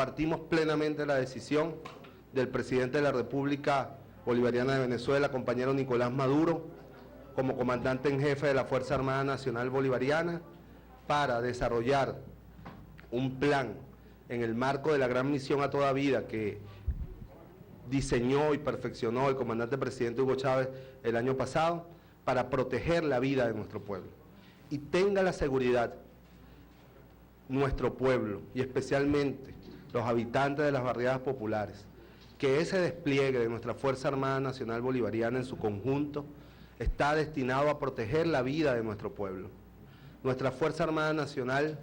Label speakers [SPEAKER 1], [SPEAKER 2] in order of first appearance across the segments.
[SPEAKER 1] Compartimos plenamente la decisión del presidente de la República Bolivariana de Venezuela, compañero Nicolás Maduro, como comandante en jefe de la Fuerza Armada Nacional Bolivariana, para desarrollar un plan en el marco de la gran misión a toda vida que diseñó y perfeccionó el comandante presidente Hugo Chávez el año pasado, para proteger la vida de nuestro pueblo. Y tenga la seguridad nuestro pueblo, y especialmente los habitantes de las barriadas populares, que ese despliegue de nuestra Fuerza Armada Nacional Bolivariana en su conjunto está destinado a proteger la vida de nuestro pueblo. Nuestra Fuerza Armada Nacional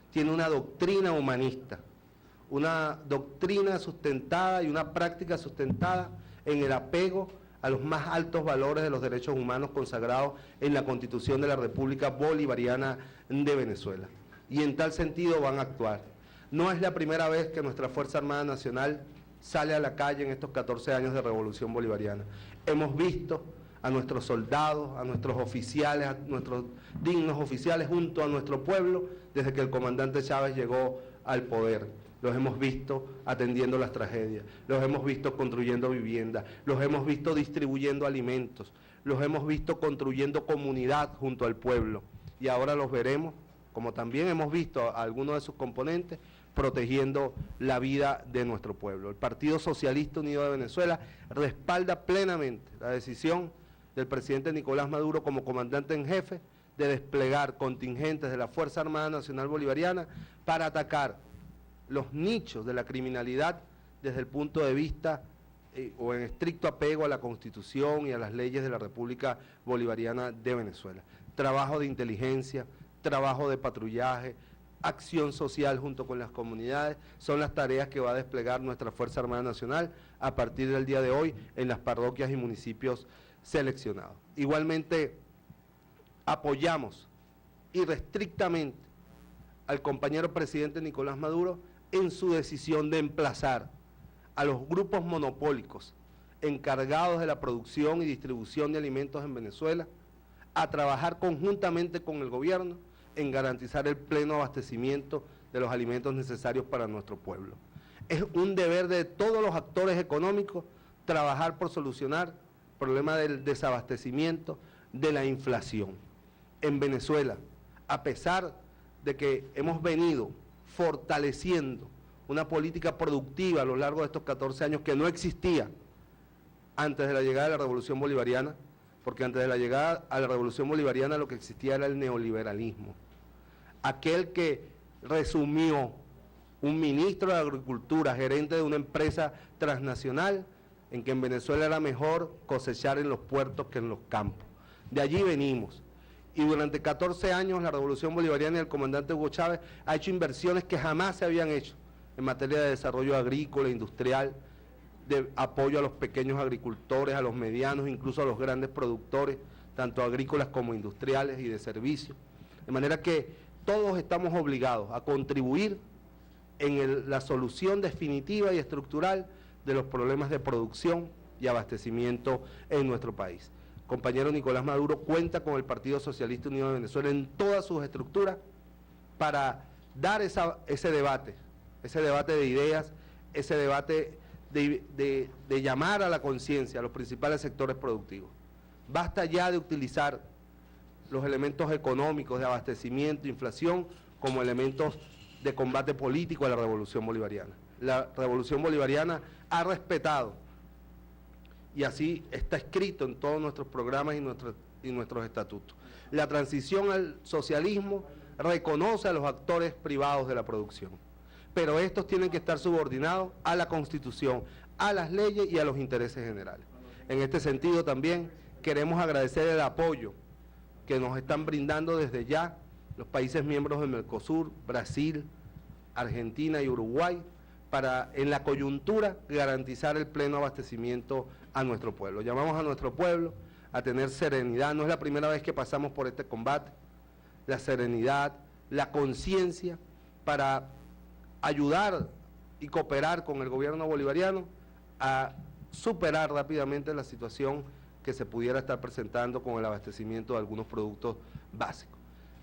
[SPEAKER 1] tiene una doctrina humanista, una doctrina sustentada y una práctica sustentada en el apego a los más altos valores de los derechos humanos consagrados en la Constitución de la República Bolivariana de Venezuela. Y en tal sentido van a actuar. No es la primera vez que nuestra Fuerza Armada Nacional sale a la calle en estos 14 años de Revolución Bolivariana. Hemos visto a nuestros soldados, a nuestros oficiales, a nuestros dignos oficiales junto a nuestro pueblo desde que el comandante Chávez llegó al poder. Los hemos visto atendiendo las tragedias, los hemos visto construyendo viviendas, los hemos visto distribuyendo alimentos, los hemos visto construyendo comunidad junto al pueblo. Y ahora los veremos, como también hemos visto a algunos de sus componentes, protegiendo la vida de nuestro pueblo. El Partido Socialista Unido de Venezuela respalda plenamente la decisión del presidente Nicolás Maduro como comandante en jefe de desplegar contingentes de la Fuerza Armada Nacional Bolivariana para atacar los nichos de la criminalidad desde el punto de vista o en estricto apego a la Constitución y a las leyes de la República Bolivariana de Venezuela. Trabajo de inteligencia, trabajo de patrullaje, acción social junto con las comunidades, son las tareas que va a desplegar nuestra Fuerza Armada Nacional a partir del día de hoy en las parroquias y municipios seleccionados. Igualmente, apoyamos irrestrictamente al compañero presidente Nicolás Maduro en su decisión de emplazar a los grupos monopólicos encargados de la producción y distribución de alimentos en Venezuela a trabajar conjuntamente con el gobierno en garantizar el pleno abastecimiento de los alimentos necesarios para nuestro pueblo. Es un deber de todos los actores económicos trabajar por solucionar el problema del desabastecimiento, de la inflación. En Venezuela, a pesar de que hemos venido fortaleciendo una política productiva a lo largo de estos 14 años que no existía antes de la llegada de la Revolución Bolivariana, porque antes de la llegada a la Revolución Bolivariana lo que existía era el neoliberalismo, aquel que resumió un ministro de Agricultura, gerente de una empresa transnacional, en que en Venezuela era mejor cosechar en los puertos que en los campos. De allí venimos. Y durante 14 años la Revolución Bolivariana y el comandante Hugo Chávez ha hecho inversiones que jamás se habían hecho en materia de desarrollo agrícola, industrial, de apoyo a los pequeños agricultores, a los medianos, incluso a los grandes productores, tanto agrícolas como industriales y de servicios. De manera que todos estamos obligados a contribuir en la solución definitiva y estructural de los problemas de producción y abastecimiento en nuestro país. Compañero Nicolás Maduro cuenta con el Partido Socialista Unido de Venezuela en todas sus estructuras para dar ese debate de ideas, ese debate de llamar a la conciencia a los principales sectores productivos. Basta ya de utilizar los elementos económicos de abastecimiento, inflación, como elementos de combate político a la Revolución Bolivariana. La Revolución Bolivariana ha respetado, y así está escrito en todos nuestros programas y nuestros estatutos. La transición al socialismo reconoce a los actores privados de la producción, pero estos tienen que estar subordinados a la Constitución, a las leyes y a los intereses generales. En este sentido también queremos agradecer el apoyo que nos están brindando desde ya los países miembros del Mercosur, Brasil, Argentina y Uruguay, para en la coyuntura garantizar el pleno abastecimiento a nuestro pueblo. Llamamos a nuestro pueblo a tener serenidad, no es la primera vez que pasamos por este combate, la serenidad, la conciencia para ayudar y cooperar con el gobierno bolivariano a superar rápidamente la situación que se pudiera estar presentando con el abastecimiento de algunos productos básicos.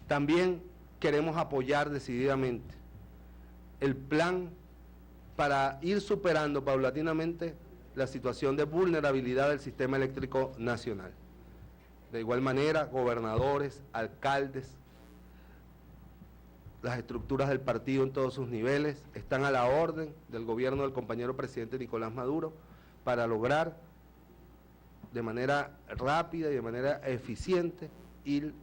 [SPEAKER 1] También queremos apoyar decididamente el plan para ir superando paulatinamente la situación de vulnerabilidad del sistema eléctrico nacional. De igual manera, gobernadores, alcaldes, las estructuras del partido en todos sus niveles están a la orden del gobierno del compañero presidente Nicolás Maduro para lograr de manera rápida y de manera eficiente ir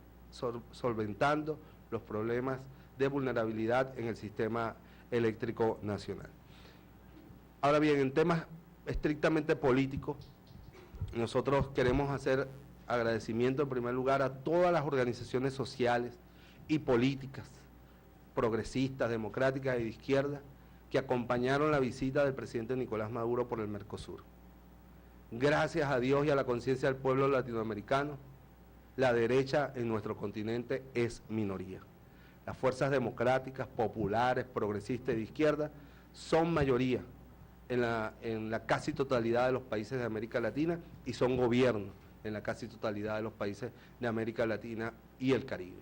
[SPEAKER 1] solventando los problemas de vulnerabilidad en el sistema eléctrico nacional. Ahora bien, en temas estrictamente políticos, nosotros queremos hacer agradecimiento en primer lugar a todas las organizaciones sociales y políticas, progresistas, democráticas y de izquierda, que acompañaron la visita del presidente Nicolás Maduro por el Mercosur. Gracias a Dios y a la conciencia del pueblo latinoamericano, la derecha en nuestro continente es minoría. Las fuerzas democráticas, populares, progresistas y de izquierda son mayoría en la casi totalidad de los países de América Latina y son gobierno en la casi totalidad de los países de América Latina y el Caribe.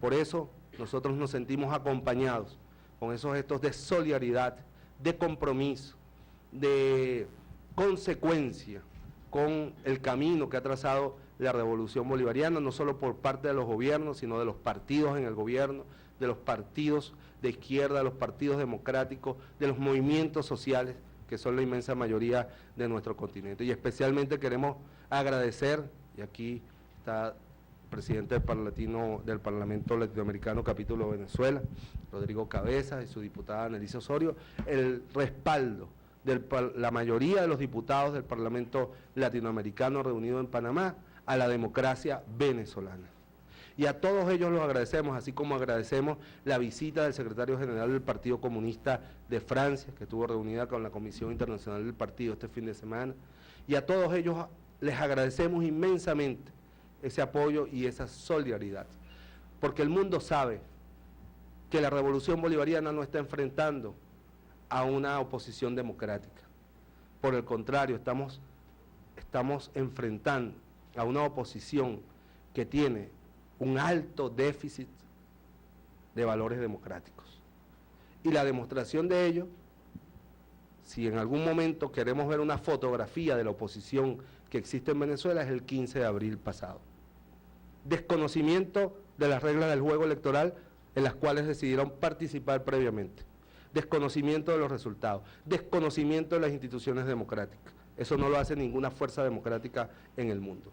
[SPEAKER 1] Por eso nosotros nos sentimos acompañados con esos gestos de solidaridad, de compromiso, de consecuencia con el camino que ha trazado la revolución bolivariana, no solo por parte de los gobiernos, sino de los partidos en el gobierno, de los partidos de izquierda, de los partidos democráticos, de los movimientos sociales, que son la inmensa mayoría de nuestro continente. Y especialmente queremos agradecer, y aquí está el presidente del Parlamento Latinoamericano, capítulo Venezuela, Rodrigo Cabezas, y su diputada Annelisa Osorio, el respaldo de la mayoría de los diputados del Parlamento Latinoamericano reunido en Panamá a la democracia venezolana. Y a todos ellos los agradecemos, así como agradecemos la visita del secretario general del Partido Comunista de Francia, que estuvo reunida con la Comisión Internacional del Partido este fin de semana, y a todos ellos les agradecemos inmensamente ese apoyo y esa solidaridad, porque el mundo sabe que la revolución bolivariana no está enfrentando a una oposición democrática. Por el contrario, estamos enfrentando a una oposición que tiene un alto déficit de valores democráticos. Y la demostración de ello, si en algún momento queremos ver una fotografía de la oposición que existe en Venezuela, es el 15 de abril pasado. Desconocimiento de las reglas del juego electoral en las cuales decidieron participar previamente. Desconocimiento de los resultados, desconocimiento de las instituciones democráticas. Eso no lo hace ninguna fuerza democrática en el mundo.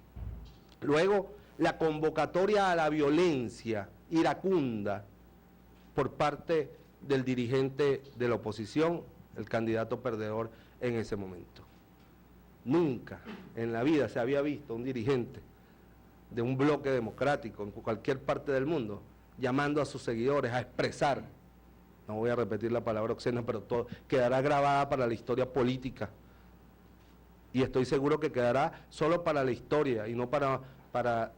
[SPEAKER 1] Luego, la convocatoria a la violencia iracunda por parte del dirigente de la oposición, el candidato perdedor en ese momento. Nunca en la vida se había visto un dirigente de un bloque democrático en cualquier parte del mundo llamando a sus seguidores a expresar, no voy a repetir la palabra obscena, pero todo quedará grabada para la historia política, y estoy seguro que quedará solo para la historia y no para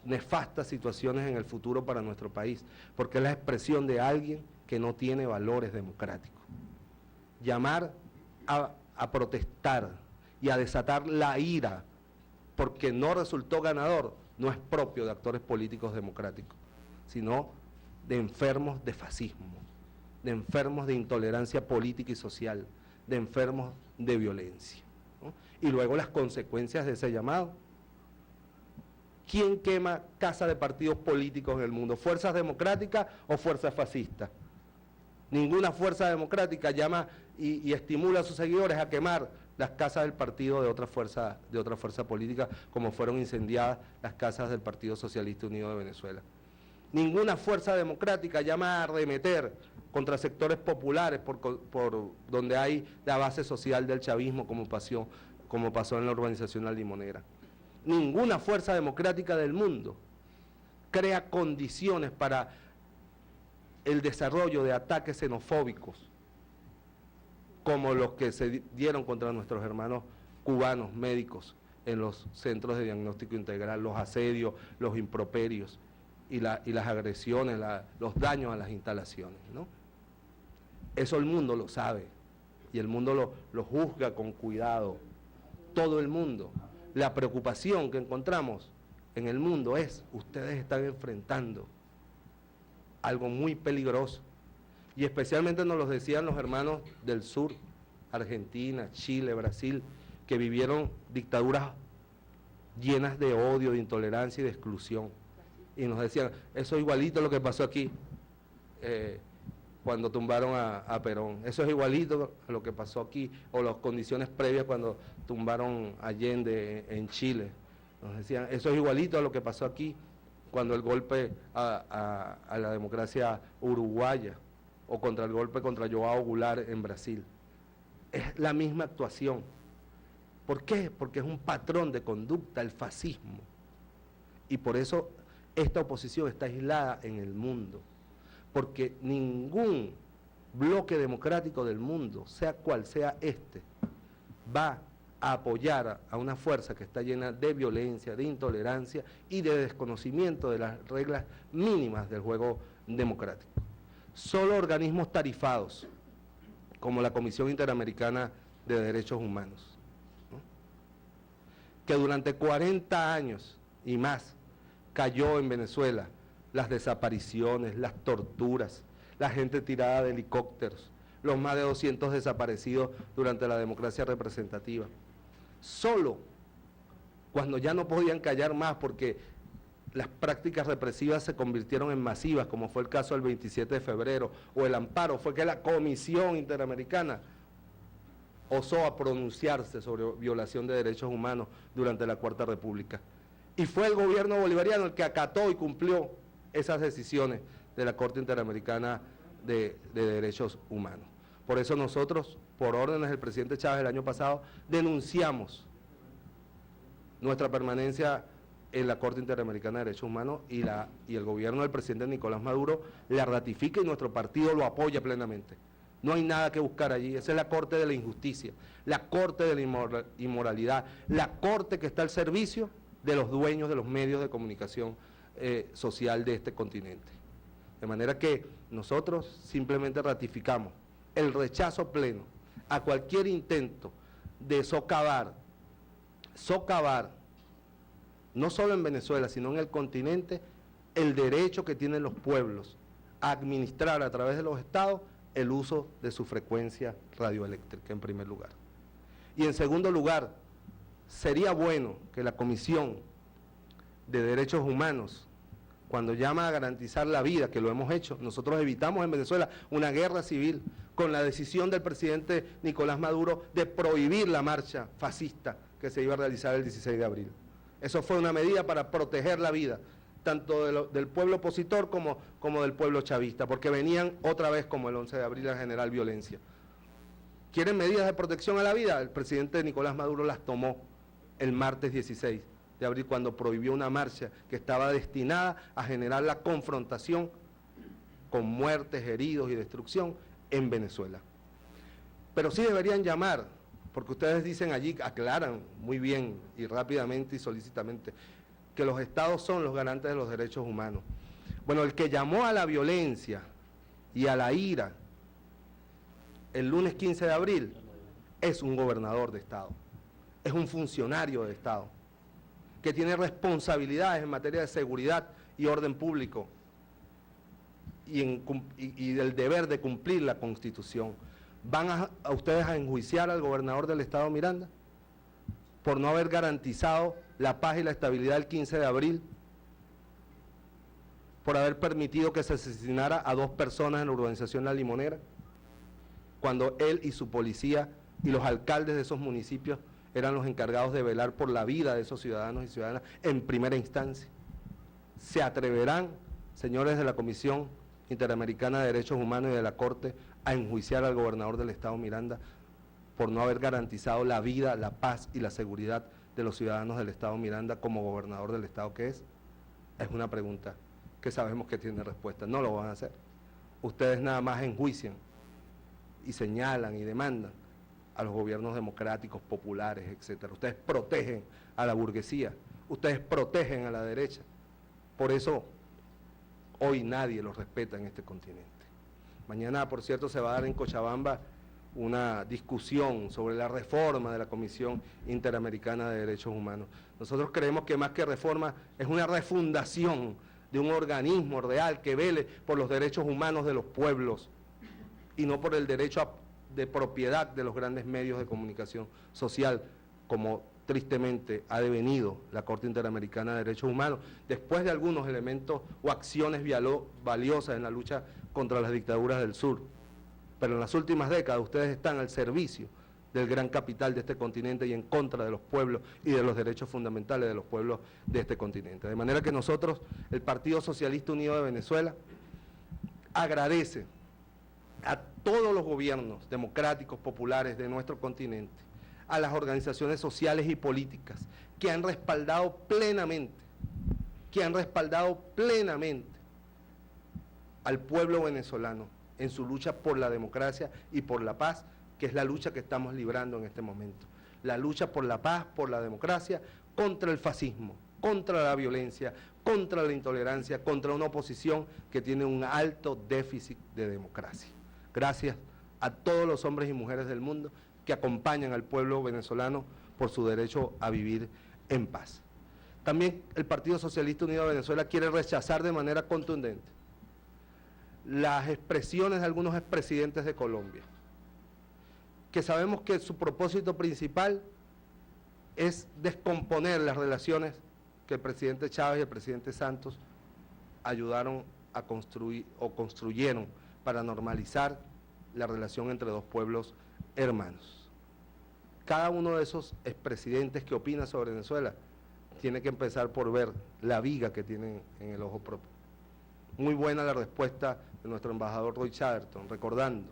[SPEAKER 1] nefastas situaciones en el futuro para nuestro país, porque es la expresión de alguien que no tiene valores democráticos. Llamar a protestar y a desatar la ira porque no resultó ganador no es propio de actores políticos democráticos, sino de enfermos de fascismo, de enfermos de intolerancia política y social, de enfermos de violencia, ¿no? Y luego las consecuencias de ese llamado. ¿Quién quema casas de partidos políticos en el mundo? ¿Fuerzas democráticas o fuerzas fascistas? Ninguna fuerza democrática llama y estimula a sus seguidores a quemar las casas del partido de otra fuerza política, como fueron incendiadas las casas del Partido Socialista Unido de Venezuela. Ninguna fuerza democrática llama a arremeter contra sectores populares por donde hay la base social del chavismo, como pasó en la urbanización La Limonera. Ninguna fuerza democrática del mundo crea condiciones para el desarrollo de ataques xenofóbicos como los que se dieron contra nuestros hermanos cubanos médicos en los centros de diagnóstico integral, los asedios, los improperios y las agresiones, los daños a las instalaciones, ¿no? Eso el mundo lo sabe y el mundo lo juzga con cuidado, todo el mundo. La preocupación que encontramos en el mundo es, ustedes están enfrentando algo muy peligroso, y especialmente nos lo decían los hermanos del sur Argentina, Chile, Brasil, que vivieron dictaduras llenas de odio, de intolerancia y de exclusión. Y nos decían, eso es igualito a lo que pasó aquí, cuando tumbaron a Perón. Eso es igualito a lo que pasó aquí, o las condiciones previas cuando tumbaron a Allende en Chile. Nos decían, eso es igualito a lo que pasó aquí, cuando el golpe a la democracia uruguaya, o contra el golpe contra João Goulart en Brasil. Es la misma actuación. ¿Por qué? Porque es un patrón de conducta, el fascismo. Y por eso esta oposición está aislada en el mundo. Porque ningún bloque democrático del mundo, sea cual sea este, va a apoyar a una fuerza que está llena de violencia, de intolerancia y de desconocimiento de las reglas mínimas del juego democrático. Solo organismos tarifados, como la Comisión Interamericana de Derechos Humanos, ¿no?, que durante 40 años y más cayó en Venezuela las desapariciones, las torturas, la gente tirada de helicópteros, los más de 200 desaparecidos durante la democracia representativa. Solo cuando ya no podían callar más porque las prácticas represivas se convirtieron en masivas, como fue el caso del 27 de febrero, o el amparo, fue que la Comisión Interamericana osó a pronunciarse sobre violación de derechos humanos durante la Cuarta República. Y fue el gobierno bolivariano el que acató y cumplió esas decisiones de la Corte Interamericana de Derechos Humanos. Por eso nosotros, por órdenes del presidente Chávez el año pasado, denunciamos nuestra permanencia en la Corte Interamericana de Derechos Humanos y el gobierno del presidente Nicolás Maduro la ratifica y nuestro partido lo apoya plenamente. No hay nada que buscar allí, esa es la Corte de la Injusticia, la Corte de la Inmoralidad, la Corte que está al servicio de los dueños de los medios de comunicación social de este continente. De manera que nosotros simplemente ratificamos el rechazo pleno a cualquier intento de socavar, no solo en Venezuela, sino en el continente, el derecho que tienen los pueblos a administrar a través de los estados el uso de su frecuencia radioeléctrica, en primer lugar. Y en segundo lugar, sería bueno que la Comisión de Derechos Humanos, cuando llama a garantizar la vida, que lo hemos hecho, nosotros evitamos en Venezuela una guerra civil con la decisión del presidente Nicolás Maduro de prohibir la marcha fascista que se iba a realizar el 16 de abril. Eso fue una medida para proteger la vida, tanto del pueblo opositor como del pueblo chavista, porque venían otra vez como el 11 de abril a generar violencia. ¿Quieren medidas de protección a la vida? El presidente Nicolás Maduro las tomó el martes 16 de abril, cuando prohibió una marcha que estaba destinada a generar la confrontación con muertes, heridos y destrucción en Venezuela. Pero sí deberían llamar, porque ustedes dicen allí, aclaran muy bien y rápidamente y solícitamente, que los estados son los garantes de los derechos humanos. Bueno, el que llamó a la violencia y a la ira el lunes 15 de abril es un gobernador de estado, es un funcionario de estado, que tiene responsabilidades en materia de seguridad y orden público y del deber de cumplir la Constitución. ¿Van a ustedes a enjuiciar al gobernador del estado Miranda por no haber garantizado la paz y la estabilidad el 15 de abril? ¿Por haber permitido que se asesinara a 2 personas en la urbanización La Limonera? Cuando él y su policía y los alcaldes de esos municipios eran los encargados de velar por la vida de esos ciudadanos y ciudadanas en primera instancia. ¿Se atreverán, señores de la Comisión Interamericana de Derechos Humanos y de la Corte, a enjuiciar al gobernador del estado Miranda por no haber garantizado la vida, la paz y la seguridad de los ciudadanos del estado Miranda como gobernador del estado que es? Es una pregunta que sabemos que tiene respuesta. No lo van a hacer. Ustedes nada más enjuician y señalan y demandan a los gobiernos democráticos, populares, etcétera. Ustedes protegen a la burguesía, ustedes protegen a la derecha. Por eso hoy nadie los respeta en este continente. Mañana, por cierto, se va a dar en Cochabamba una discusión sobre la reforma de la Comisión Interamericana de Derechos Humanos. Nosotros creemos que más que reforma es una refundación de un organismo real que vele por los derechos humanos de los pueblos y no por el derecho de propiedad de los grandes medios de comunicación social, como tristemente ha devenido la Corte Interamericana de Derechos Humanos, después de algunos elementos o acciones valiosas en la lucha contra las dictaduras del sur. Pero en las últimas décadas ustedes están al servicio del gran capital de este continente y en contra de los pueblos y de los derechos fundamentales de los pueblos de este continente. De manera que nosotros, el Partido Socialista Unido de Venezuela, agradece a todos los gobiernos democráticos, populares de nuestro continente, a las organizaciones sociales y políticas que han respaldado plenamente al pueblo venezolano en su lucha por la democracia y por la paz, que es la lucha que estamos librando en este momento. La lucha por la paz, por la democracia, contra el fascismo, contra la violencia, contra la intolerancia, contra una oposición que tiene un alto déficit de democracia. Gracias a todos los hombres y mujeres del mundo que acompañan al pueblo venezolano por su derecho a vivir en paz. También el Partido Socialista Unido de Venezuela quiere rechazar de manera contundente las expresiones de algunos expresidentes de Colombia, que sabemos que su propósito principal es descomponer las relaciones que el presidente Chávez y el presidente Santos ayudaron a construir o construyeron para normalizar la relación entre dos pueblos hermanos. Cada uno de esos expresidentes que opina sobre Venezuela tiene que empezar por ver la viga que tienen en el ojo propio. Muy buena la respuesta de nuestro embajador Roy Chatterton, recordando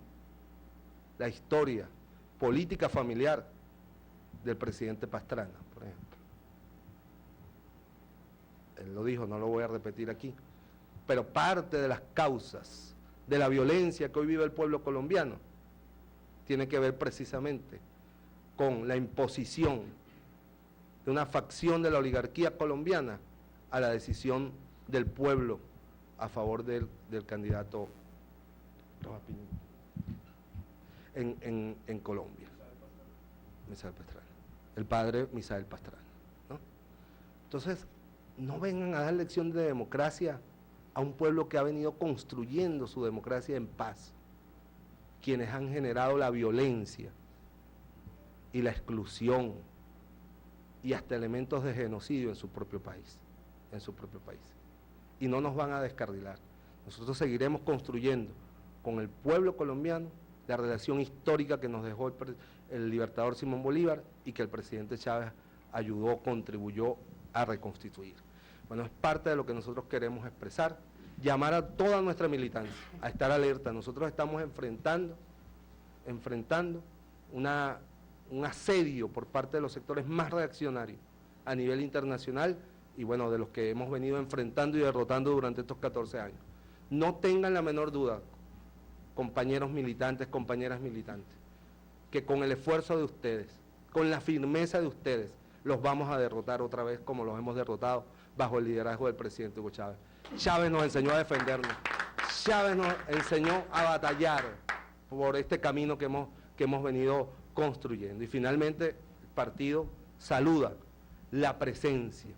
[SPEAKER 1] la historia política familiar del presidente Pastrana, por ejemplo. Él lo dijo, no lo voy a repetir aquí, pero parte de las causas de la violencia que hoy vive el pueblo colombiano tiene que ver precisamente con la imposición de una facción de la oligarquía colombiana a la decisión del pueblo a favor del candidato en Colombia, Misael Pastrana, el padre Misael Pastrana, ¿no? Entonces, no vengan a dar lección de democracia a un pueblo que ha venido construyendo su democracia en paz, quienes han generado la violencia y la exclusión y hasta elementos de genocidio en su propio país, y no nos van a descarrilar. Nosotros seguiremos construyendo con el pueblo colombiano la relación histórica que nos dejó el libertador Simón Bolívar y que el presidente Chávez ayudó, contribuyó a reconstituir. Bueno, es parte de lo que nosotros queremos expresar, llamar a toda nuestra militancia a estar alerta. Nosotros estamos enfrentando un asedio por parte de los sectores más reaccionarios a nivel internacional y bueno, de los que hemos venido enfrentando y derrotando durante estos 14 años. No tengan la menor duda, compañeros militantes, compañeras militantes, que con el esfuerzo de ustedes, con la firmeza de ustedes, los vamos a derrotar otra vez como los hemos derrotado bajo el liderazgo del presidente Hugo Chávez. Chávez nos enseñó a defendernos, Chávez nos enseñó a batallar por este camino que hemos venido construyendo. Y finalmente el partido saluda la presencia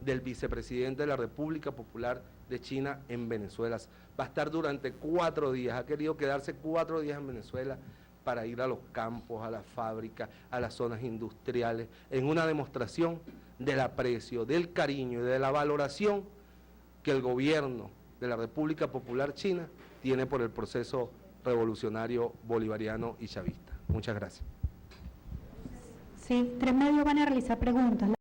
[SPEAKER 1] del vicepresidente de la República Popular de China en Venezuela. Va a estar durante 4 días, ha querido quedarse 4 días en Venezuela para ir a los campos, a las fábricas, a las zonas industriales, en una demostración del aprecio, del cariño y de la valoración que el gobierno de la República Popular China tiene por el proceso revolucionario bolivariano y chavista. Muchas gracias.
[SPEAKER 2] Sí, 3 medios van a realizar preguntas.